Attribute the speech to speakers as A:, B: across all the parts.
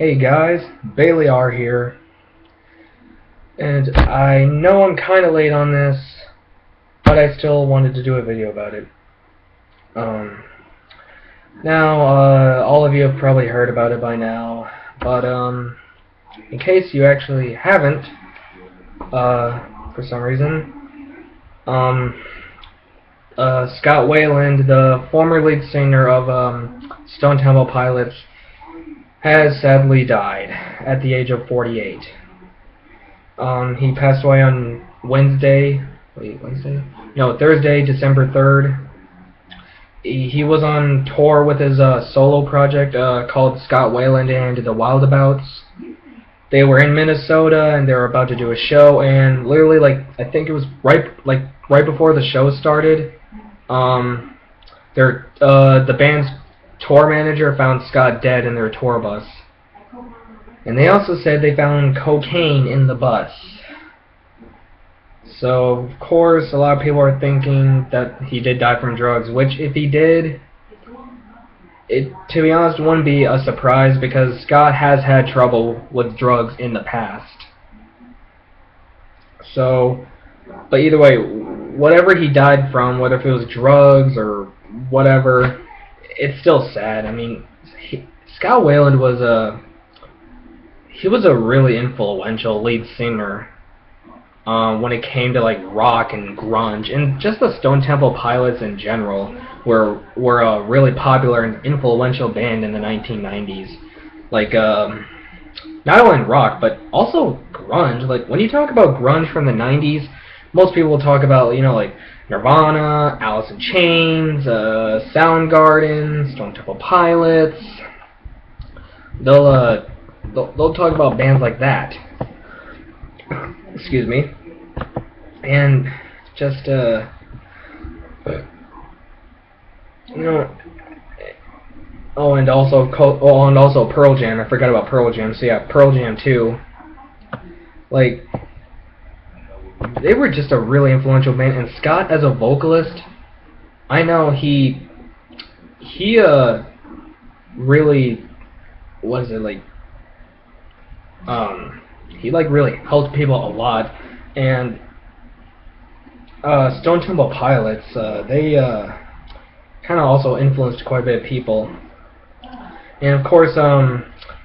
A: Hey guys, Bailey R here, and I know I'm kinda late on this, but I still wanted to do a video about it. All of you have probably heard about it by now, but in case you actually haven't, for some reason, Scott Weiland, the former lead singer of Stone Temple Pilots, has sadly died at the age of 48. He passed away on Thursday, December 3rd. He was on tour with his solo project called Scott Weiland and the Wildabouts. They were in Minnesota and they were about to do a show, and literally, I think it was right before the show started, the band's tour manager found Scott dead in their tour bus. And they also said they found cocaine in the bus. So, of course, a lot of people are thinking that he did die from drugs, which, if he did, it, to be honest, wouldn't be a surprise, because Scott has had trouble with drugs in the past. So, but either way, whatever he died from, whether if it was drugs or whatever, it's still sad. I mean, Scott Weiland was a really influential lead singer when it came to rock and grunge, and just the Stone Temple Pilots in general were a really popular and influential band in the 1990s. Not only in rock but also grunge. When you talk about grunge from the 90s, most people will talk about Nirvana, Alice in Chains, Soundgarden, Stone Temple Pilots. They'll talk about bands like that. Excuse me. And just and also Pearl Jam. I forgot about Pearl Jam. So yeah, Pearl Jam too. They were just a really influential band, and Scott as a vocalist, I know he really he really helped people a lot. And Stone Temple Pilots, they kind of also influenced quite a bit of people. And of course,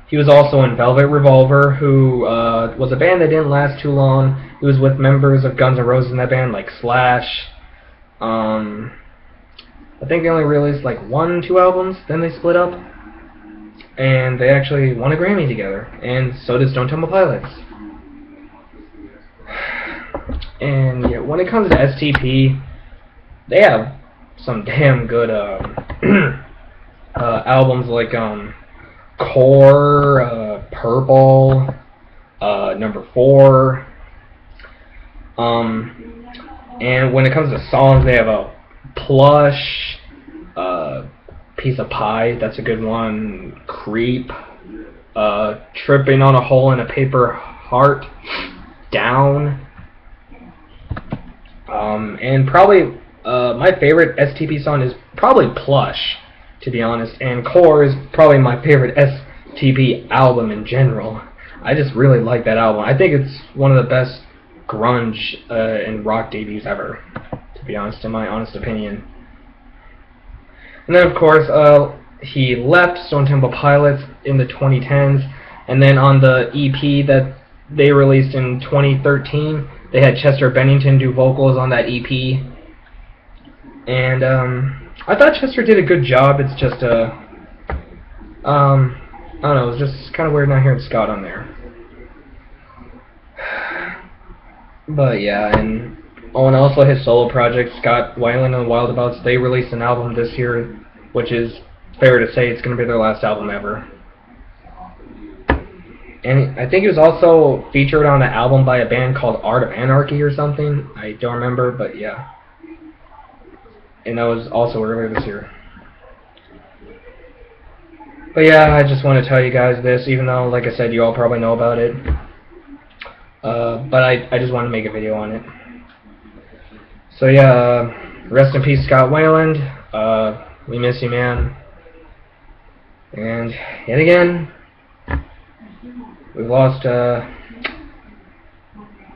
A: he was also in Velvet Revolver, who was a band that didn't last too long. He was with members of Guns N' Roses in that band, like Slash. I think they only released 1-2 albums, then they split up. And they actually won a Grammy together, and so did Stone Temple Pilots. And yeah, when it comes to STP, they have some damn good albums like Core, Purple, Number 4. And when it comes to songs, they have a Plush, Piece of Pie, that's a good one, Creep, Tripping on a Hole in a Paper Heart, Down. And probably my favorite STP song is probably Plush, to be honest, and Core is probably my favorite STP album in general. I just really like that album. I think it's one of the best grunge and rock debuts ever, to be honest, in my honest opinion. And then, of course, he left Stone Temple Pilots in the 2010s, and then on the EP that they released in 2013, they had Chester Bennington do vocals on that EP. And I thought Chester did a good job. It's just I don't know, it was just kind of weird not hearing Scott on there. But yeah, and also his solo project, Scott Weiland and the Wildabouts, they released an album this year, which is fair to say it's going to be their last album ever. And I think it was also featured on an album by a band called Art of Anarchy or something. I don't remember, but yeah. And that was also earlier this year. But yeah, I just want to tell you guys this, even though, like I said, you all probably know about it. But I just wanted to make a video on it. So yeah, rest in peace, Scott Weiland. We miss you, man. And yet again, we've lost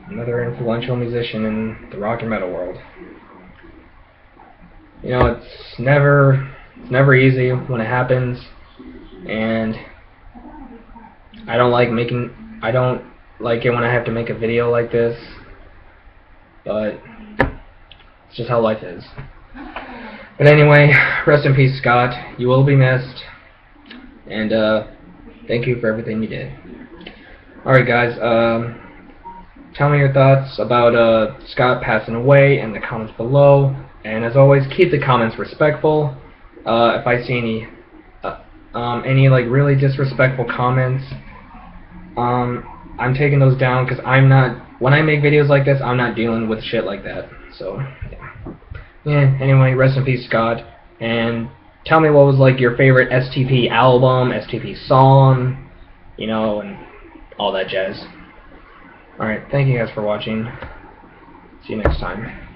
A: another influential musician in the rock and metal world. You know, it's never easy when it happens, and I don't like it when I have to make a video like this, but it's just how life is. But anyway, rest in peace, Scott. You will be missed, and thank you for everything you did. Alright guys, tell me your thoughts about Scott passing away in the comments below, and as always, keep the comments respectful. If I see any like really disrespectful comments, I'm taking those down, because when I make videos like this, I'm not dealing with shit like that. So yeah, anyway, rest in peace, Scott, and tell me what was like your favorite STP album, STP song, you know, and all that jazz. Alright, thank you guys for watching. See you next time.